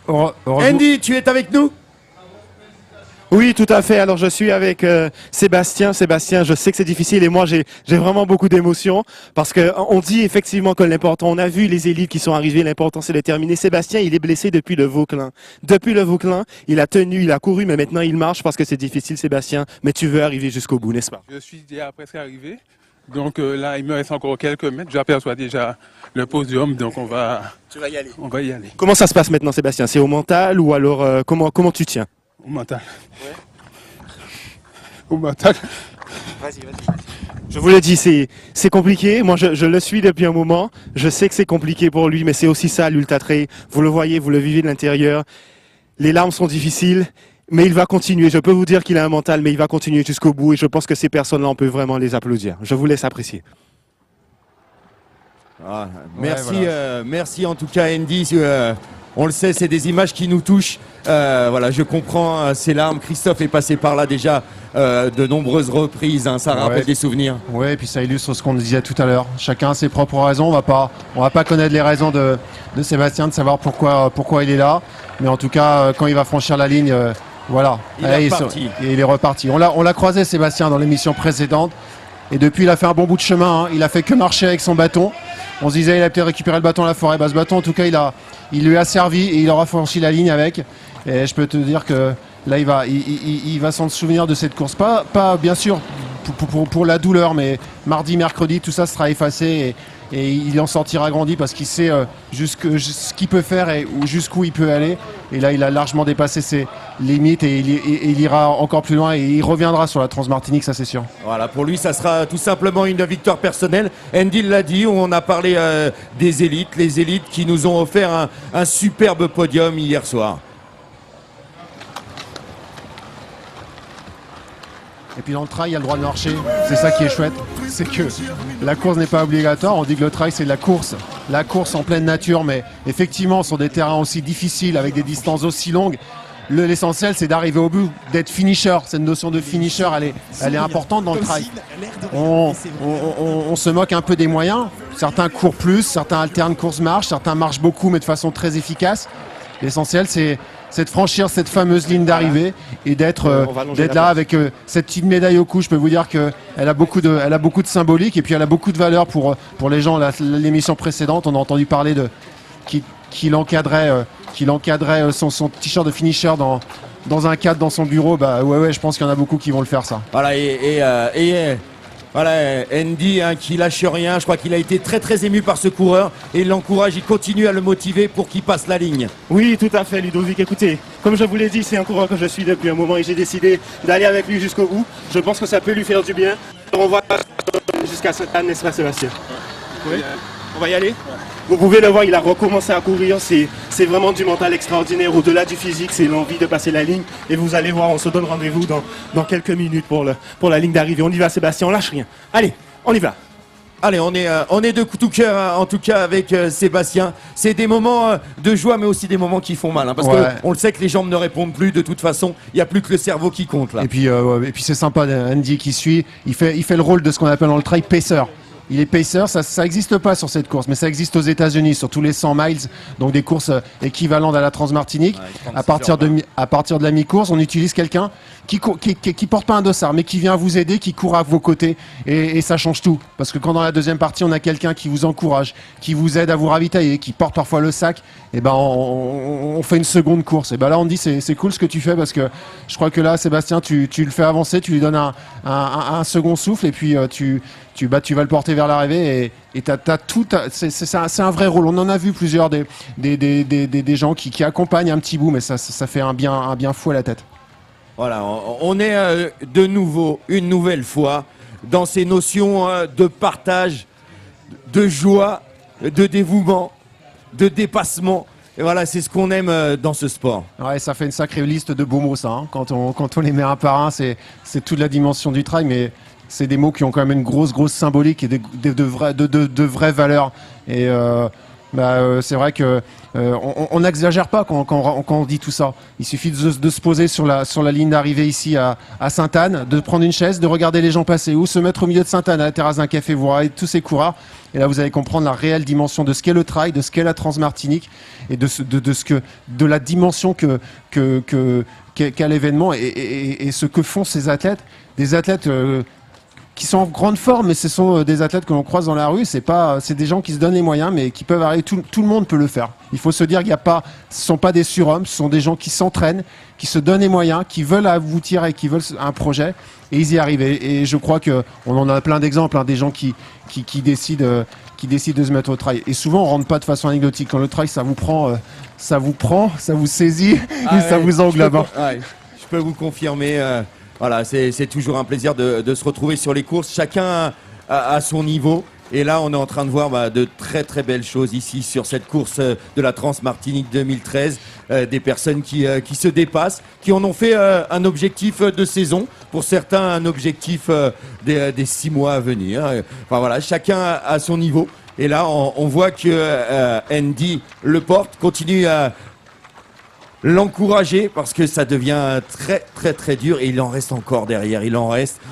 Andy, tu es avec nous? Oui, tout à fait. Alors, je suis avec Sébastien. Sébastien, je sais que c'est difficile et moi, j'ai vraiment beaucoup d'émotions parce que on dit effectivement que l'important, on a vu les élites qui sont arrivées, l'important, c'est de terminer. Sébastien, il est blessé depuis le Vauclin. Depuis le Vauclin, il a tenu, il a couru, mais maintenant, il marche parce que c'est difficile, Sébastien. Mais tu veux arriver jusqu'au bout, n'est-ce pas? Je suis déjà presque arrivé. Donc là, il me reste encore quelques mètres. J'aperçois déjà le podium, donc Tu vas y aller. on va y aller. Comment ça se passe maintenant, Sébastien? C'est au mental ou alors comment tu tiens? Au mental. Ouais. Au mental. Vas-y. Je vous le dis, c'est compliqué. Moi, je le suis depuis un moment. Je sais que c'est compliqué pour lui, mais c'est aussi ça, l'Ultra Trail. Vous le voyez, vous le vivez de l'intérieur. Les larmes sont difficiles, mais il va continuer. Je peux vous dire qu'il a un mental, mais il va continuer jusqu'au bout. Et je pense que ces personnes-là, on peut vraiment les applaudir. Je vous laisse apprécier. Ah, merci en tout cas Andy. On le sait, c'est des images qui nous touchent. Voilà, je comprends ces larmes. Christophe est passé par là déjà de nombreuses reprises. Ça rappelle des souvenirs. Oui, et puis ça illustre ce qu'on disait tout à l'heure. Chacun a ses propres raisons. On va pas connaître les raisons de Sébastien, de savoir pourquoi il est là. Mais en tout cas, quand il va franchir la ligne, voilà. Il est reparti. On l'a croisé, Sébastien, dans l'émission précédente. Et depuis, il a fait un bon bout de chemin. Hein. Il a fait que marcher avec son bâton. On se disait, il a peut-être récupéré le bâton à la forêt. Bah, ce bâton, en tout cas, il lui a servi et il aura franchi la ligne avec. Et je peux te dire que là, il va s'en souvenir de cette course. Pas bien sûr, pour la douleur, mais mardi, mercredi, tout ça sera effacé. Et il en sortira grandi parce qu'il sait ce qu'il peut faire et jusqu'où il peut aller. Et là, il a largement dépassé ses limites et il ira encore plus loin et il reviendra sur la Transmartinique, ça c'est sûr. Voilà, pour lui, ça sera tout simplement une victoire personnelle. Andy l'a dit, on a parlé des élites, les élites qui nous ont offert un superbe podium hier soir. Et puis dans le trail, il y a le droit de marcher. C'est ça qui est chouette. C'est que la course n'est pas obligatoire. On dit que le trail, c'est la course en pleine nature. Mais effectivement, sur des terrains aussi difficiles, avec des distances aussi longues, l'essentiel, c'est d'arriver au bout, d'être finisher. Cette notion de finisher, elle est importante dans le trail. On se moque un peu des moyens. Certains courent plus, certains alternent course-marche, certains marchent beaucoup, mais de façon très efficace. L'essentiel, c'est de franchir cette fameuse ligne d'arrivée et d'être là avec cette petite médaille au cou. Je peux vous dire qu'elle a beaucoup de symbolique et puis elle a beaucoup de valeur pour les gens. L'émission précédente, on a entendu parler qu'il encadrait son t-shirt de finisher dans un cadre dans son bureau. Bah ouais, je pense qu'il y en a beaucoup qui vont le faire ça. Voilà, voilà, Andy qui lâche rien. Je crois qu'il a été très très ému par ce coureur et il l'encourage, il continue à le motiver pour qu'il passe la ligne. Oui, tout à fait, Ludovic. Écoutez, comme je vous l'ai dit, c'est un coureur que je suis depuis un moment et j'ai décidé d'aller avec lui jusqu'au bout. Je pense que ça peut lui faire du bien. On va jusqu'à Sainte-Anne, n'est-ce pas, Sébastien? Oui. On va y aller? Vous pouvez le voir, il a recommencé à courir. C'est vraiment du mental extraordinaire. Au-delà du physique, c'est l'envie de passer la ligne. Et vous allez voir, on se donne rendez-vous dans quelques minutes pour la ligne d'arrivée. On y va, Sébastien, on lâche rien. Allez, on y va. Allez, on est de tout cœur, en tout cas, avec Sébastien. C'est des moments de joie, mais aussi des moments qui font mal. Hein, parce qu'on le sait que les jambes ne répondent plus. De toute façon, il n'y a plus que le cerveau qui compte. Là. Et puis c'est sympa, Andy qui suit. Il fait le rôle de ce qu'on appelle dans le trail pacer. Il est pacer, ça n'existe pas sur cette course, mais ça existe aux États-Unis sur tous les 100 miles, donc des courses équivalentes à la Transmartinique. À partir de la mi-course, on utilise quelqu'un qui porte pas un dossard, mais qui vient vous aider, qui court à vos côtés, et ça change tout. Parce que quand dans la deuxième partie, on a quelqu'un qui vous encourage, qui vous aide à vous ravitailler, qui porte parfois le sac, et ben on fait une seconde course. Et ben là, on dit c'est cool ce que tu fais parce que je crois que là, Sébastien, tu le fais avancer, tu lui donnes un second souffle, et puis tu vas le porter vers l'arrivée et c'est un vrai rôle. On en a vu plusieurs des gens qui accompagnent un petit bout, mais ça fait un bien fou à la tête. Voilà, on est de nouveau, une nouvelle fois, dans ces notions de partage, de joie, de dévouement, de dépassement. Et voilà, c'est ce qu'on aime dans ce sport. Ouais, ça fait une sacrée liste de beaux mots, ça. Hein. Quand on les met un par un, c'est toute la dimension du trail, mais c'est des mots qui ont quand même une grosse symbolique et de vraies valeurs. Et C'est vrai que on n'exagère pas quand on dit tout ça. Il suffit de se poser sur la ligne d'arrivée ici à Sainte-Anne, de prendre une chaise, de regarder les gens passer ou se mettre au milieu de Sainte-Anne à la terrasse d'un café, vous voyez tous ces coureurs. Et là, vous allez comprendre la réelle dimension de ce qu'est le trail, de ce qu'est la Transmartinique et de la dimension qu'a l'événement et ce que font ces athlètes. Des athlètes qui sont en grande forme, mais ce sont des athlètes que l'on croise dans la rue. C'est des gens qui se donnent les moyens, mais qui peuvent arriver. Tout le monde peut le faire. Il faut se dire ce ne sont pas des surhommes, ce sont des gens qui s'entraînent, qui se donnent les moyens, qui veulent aboutir et qui veulent un projet, et ils y arrivent. Et je crois qu'on en a plein d'exemples, des gens qui décident de se mettre au trail. Et souvent, on ne rentre pas de façon anecdotique. Quand le trail, ça vous vous saisit, et ça vous englobe. Je peux vous confirmer. Voilà, c'est toujours un plaisir de se retrouver sur les courses, chacun à son niveau. Et là, on est en train de voir de très très belles choses ici sur cette course de la Transmartinique 2013. Des personnes qui se dépassent, qui en ont fait un objectif de saison. Pour certains, un objectif des 6 mois à venir. Enfin voilà, chacun à son niveau. Et là, on voit que Andy Leporte continue à l'encourager parce que ça devient très très très dur et il en reste encore derrière,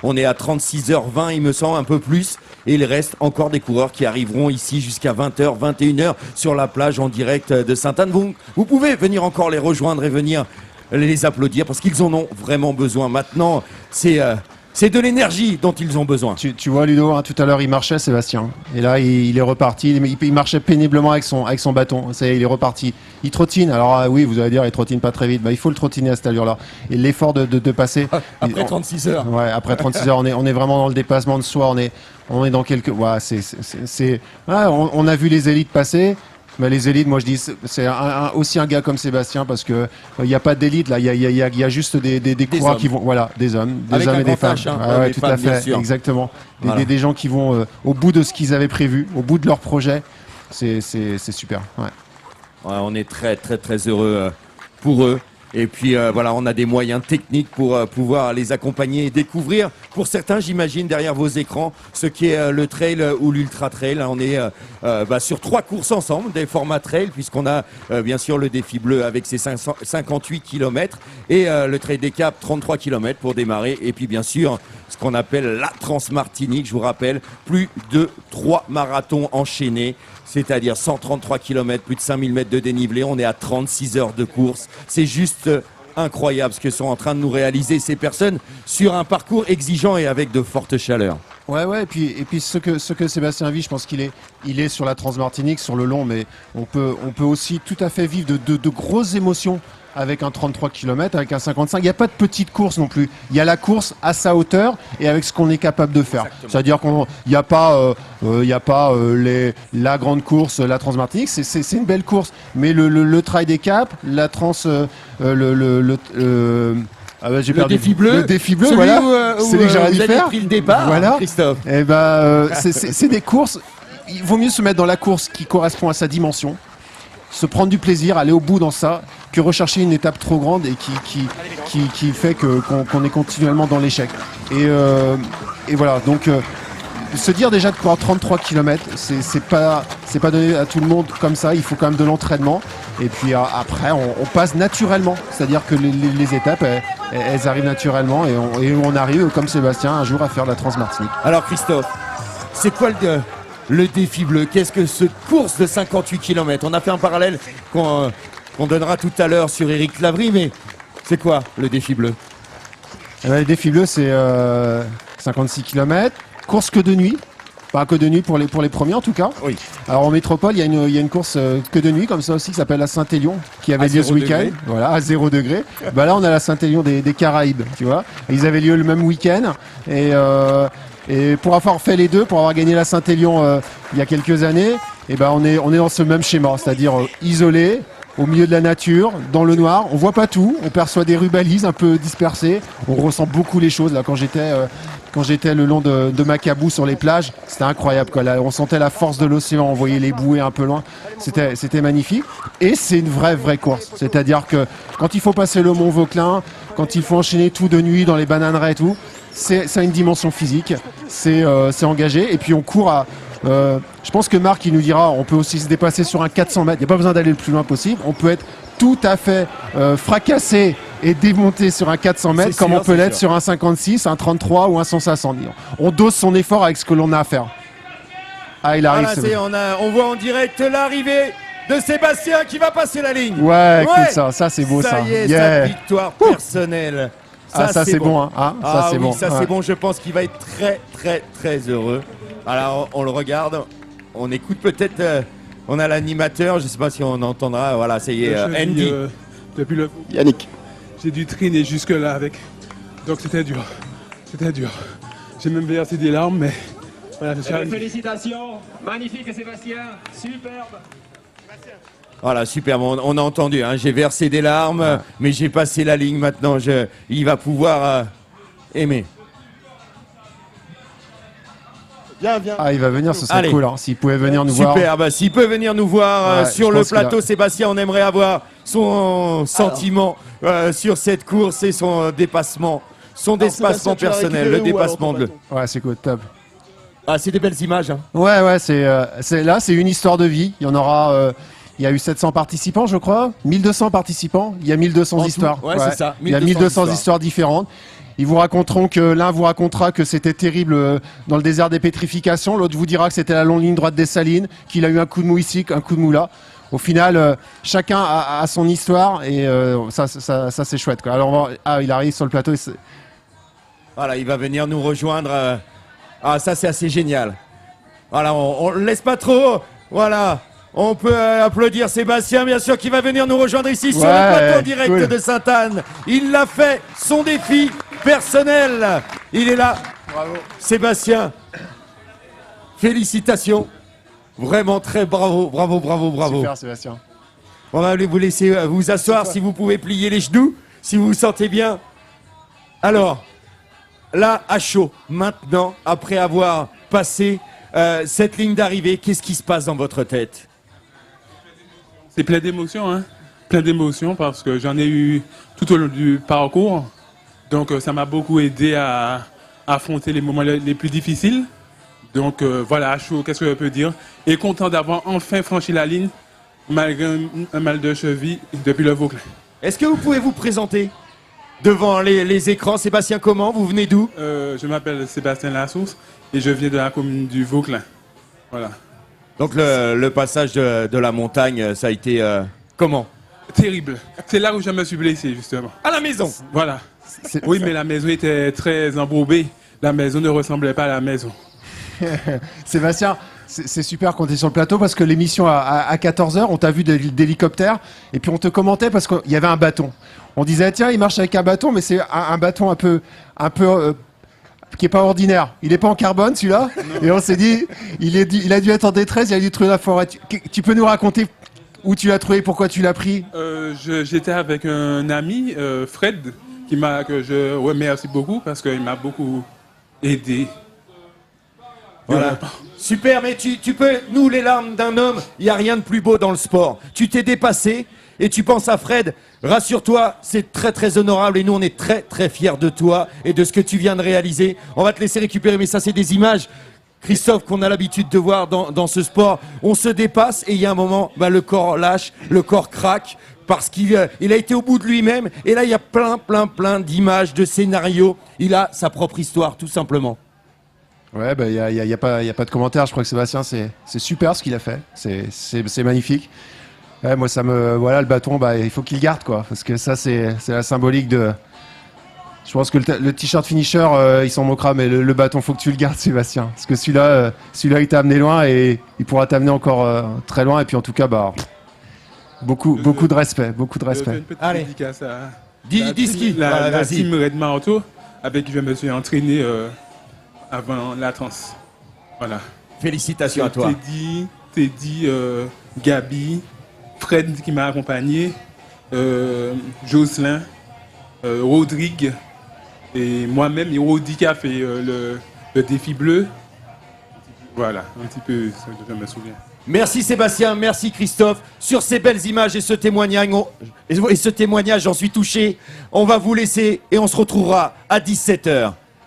on est à 36h20 il me semble, un peu plus, et il reste encore des coureurs qui arriveront ici jusqu'à 20h, 21h sur la plage en direct de Sainte-Anne. Vous pouvez venir encore les rejoindre et venir les applaudir parce qu'ils en ont vraiment besoin. Maintenant, c'est de l'énergie dont ils ont besoin. Tu vois Ludo, tout à l'heure il marchait Sébastien. Et là il est reparti. Il marchait péniblement avec son bâton. Ça y est, il est reparti. Il trottine. Alors oui, vous allez dire il trottine pas très vite. Il faut le trottiner à cette allure-là. Et l'effort de passer. Après 36 heures. Ouais, après 36 heures, on est vraiment dans le dépassement de soi. On est dans quelque. Ouais, on a vu les élites passer. Mais les élites, moi je dis, c'est aussi un gars comme Sébastien parce que il n'y a pas d'élite là, il y a juste des coureurs qui vont, voilà, des hommes, des hommes et des femmes. Tout à fait, exactement. Voilà. Des gens qui vont au bout de ce qu'ils avaient prévu, au bout de leur projet. C'est super. Ouais. Ouais, on est très très très heureux pour eux. Et puis voilà, on a des moyens techniques pour pouvoir les accompagner et découvrir. Pour certains, j'imagine, derrière vos écrans, ce qui est le trail ou l'ultra trail. On est sur 3 courses ensemble, des formats trail, puisqu'on a bien sûr le défi bleu avec ses 58 km et le trail des Caps, 33 km pour démarrer. Et puis bien sûr, ce qu'on appelle la Transmartinique, je vous rappelle, plus de 3 marathons enchaînés. C'est-à-dire 133 km, plus de 5000 mètres de dénivelé. On est à 36 heures de course. C'est juste incroyable ce que sont en train de nous réaliser ces personnes sur un parcours exigeant et avec de fortes chaleurs. Ouais, et puis ce que Sébastien vit, je pense qu'il est sur la Transmartinique, sur le long, mais on peut aussi tout à fait vivre de grosses émotions avec un 33 km, avec un 55. Il n'y a pas de petite course non plus. Il y a la course à sa hauteur et avec ce qu'on est capable de faire. Exactement. C'est-à-dire qu'il n'y a pas, la grande course, la Transmartinique. C'est une belle course. Mais le trail des Caps, la trans, le défi bleu. Le défi bleu, voilà. C'est lui que j'aurais dû faire. Pris le départ, voilà. Christophe. Et c'est des courses. Il vaut mieux se mettre dans la course qui correspond à sa dimension, se prendre du plaisir, aller au bout dans ça, que rechercher une étape trop grande et qui fait qu'on est continuellement dans l'échec. Et voilà, donc se dire déjà de courir 33 km, c'est pas donné à tout le monde comme ça, il faut quand même de l'entraînement. Et puis après, on passe naturellement, c'est-à-dire que les étapes, elles arrivent naturellement et on arrive, comme Sébastien, un jour à faire la Transmartinique. Alors Christophe, c'est quoi le défi bleu? Qu'est-ce que ce course de 58 km? On a fait un parallèle qu'on donnera tout à l'heure sur Eric Lavry, mais c'est quoi le défi bleu? Le défi bleu, c'est 56 km, course que de nuit. Pas que de nuit pour les premiers en tout cas. Oui. Alors en métropole, il y a une course que de nuit comme ça aussi qui s'appelle la Saint-Élion qui avait lieu ce week-end. Voilà, à 0 degré. Là, on a la Saint-Élion des Caraïbes, tu vois. Ils avaient lieu le même week-end et pour avoir fait les deux, pour avoir gagné la Saint-Élion il y a quelques années, on est dans ce même schéma, c'est-à-dire isolé, au milieu de la nature, dans le noir. On voit pas tout, on perçoit des rubalises un peu dispersées. On ressent beaucoup les choses. Là, quand j'étais le long de Macabou sur les plages, c'était incroyable, quoi. Là, on sentait la force de l'océan, on voyait les bouées un peu loin. C'était magnifique. Et c'est une vraie course. C'est-à-dire que quand il faut passer le Mont Vauclin, quand il faut enchaîner tout de nuit dans les bananeraies et tout, ça a une dimension physique. C'est engagé. Et puis on court Je pense que Marc, il nous dira, on peut aussi se dépasser sur un 400 mètres. Il n'y a pas besoin d'aller le plus loin possible. On peut être tout à fait fracassé et démonté sur un 400 mètres, comme on peut l'être sur un 56, un 33 ou un 160. On dose son effort avec ce que l'on a à faire. Ah, il arrive. Voilà, on voit en direct l'arrivée de Sébastien qui va passer la ligne. Ouais, écoute, ça c'est beau ça. Ça y est, sa victoire personnelle. Ça c'est bon. Hein. Ça c'est bon. Ça c'est bon, je pense qu'il va être très très très heureux. Alors on le regarde, on écoute peut-être, on a l'animateur, je sais pas si on entendra, voilà, ça y est, Andy. Depuis le Yannick. J'ai dû traîner jusque là avec. Donc c'était dur. J'ai même versé des larmes, mais voilà, félicitations, magnifique Sébastien, superbe. Voilà, superbe, on a entendu, hein, j'ai versé des larmes, mais j'ai passé la ligne maintenant, il va pouvoir aimer. Viens. Ah, il va venir, ce serait cool, hein, s'il pouvait venir nous voir. Superbe, s'il peut venir nous voir sur le plateau, Sébastien, on aimerait avoir son sentiment sur cette course et son dépassement. Son dépassement personnel, le dépassement de... Ouais, c'est cool, top. Ah, c'est des belles images. Hein. Ouais, c'est une histoire de vie. Il y en aura... il y a eu 700 participants, je crois. 1200 participants. Il y a 1200 histoires. Ouais, c'est ça. Il y a 1200 histoires différentes. Ils vous raconteront que l'un vous racontera que c'était terrible dans le désert des pétrifications. L'autre vous dira que c'était la longue ligne droite des Salines, qu'il a eu un coup de mou ici, un coup de mou là. Au final, chacun a son histoire et ça c'est chouette, quoi. Alors, il arrive sur le plateau. Voilà, il va venir nous rejoindre. Ah, ça c'est assez génial. Voilà, on le laisse pas trop. Voilà. On peut applaudir Sébastien, bien sûr, qui va venir nous rejoindre ici sur le plateau direct de Sainte-Anne. Il l'a fait, son défi personnel. Il est là. Bravo. Sébastien, félicitations. Vraiment très bravo. Super, Sébastien. On va vous laisser vous asseoir si vous pouvez plier les genoux, si vous vous sentez bien. Alors, là, à chaud, maintenant, après avoir passé cette ligne d'arrivée, qu'est-ce qui se passe dans votre tête ? C'est plein d'émotions, hein. Plein d'émotions parce que j'en ai eu tout au long du parcours. Donc ça m'a beaucoup aidé à affronter les moments les plus difficiles. Donc voilà, à chaud, qu'est-ce que je peux dire ? Et content d'avoir enfin franchi la ligne malgré un mal de cheville depuis le Vauclin. Est-ce que vous pouvez vous présenter devant les écrans ? Sébastien, comment ? Vous venez d'où ? Je m'appelle Sébastien Lassource et je viens de la commune du Vauclin. Voilà. Donc le passage de la montagne, ça a été comment ? Terrible. C'est là où je me suis blessé, justement. À la maison ? Voilà. Oui, mais la maison était très embourbée. La maison ne ressemblait pas à la maison. Sébastien, c'est super quand tu es sur le plateau parce que l'émission à 14h, on t'a vu d'hélicoptère et puis on te commentait parce qu'il y avait un bâton. On disait, tiens, il marche avec un bâton, mais c'est un bâton un peu qui est pas ordinaire. Il est pas en carbone, celui-là. Et on s'est dit, il a dû être en détresse, il a dû trouver la forêt. Tu peux nous raconter où tu l'as trouvé, pourquoi tu l'as pris ? J'étais avec un ami, Fred, que je remercie beaucoup parce qu'il m'a beaucoup aidé. Voilà. Super, mais tu peux, nous les larmes d'un homme, il n'y a rien de plus beau dans le sport. Tu t'es dépassé et tu penses à Fred. Rassure-toi, c'est très très honorable et nous on est très très fiers de toi et de ce que tu viens de réaliser. On va te laisser récupérer, mais ça c'est des images, Christophe, qu'on a l'habitude de voir dans ce sport. On se dépasse et il y a un moment, le corps lâche, le corps craque parce qu'il a été au bout de lui-même. Et là il y a plein d'images, de scénarios. Il a sa propre histoire, tout simplement. Ouais, il y a pas de commentaire. Je crois que Sébastien, c'est super ce qu'il a fait. C'est magnifique. Ouais, moi, voilà, le bâton, il faut qu'il le garde, quoi. Parce que ça, c'est la symbolique de... Je pense que le t-shirt finisher, il s'en moquera, mais le bâton, faut que tu le gardes, Sébastien. Parce que celui-là, il t'a amené loin et il pourra t'amener encore très loin. Et puis, en tout cas, beaucoup de respect, beaucoup de respect. Une petite dédicace à la team Red Marteau, avec qui je me suis entraîné avant la transe. Voilà. Félicitations à toi. Teddy, Gabi, Fred qui m'a accompagné, Jocelyn, Rodrigue et moi-même, et Rodi qui a fait le défi bleu. Voilà, un petit peu ce que je me souviens. Merci Sébastien, merci Christophe. Sur ces belles images et ce témoignage, j'en suis touché. On va vous laisser et on se retrouvera à 17h.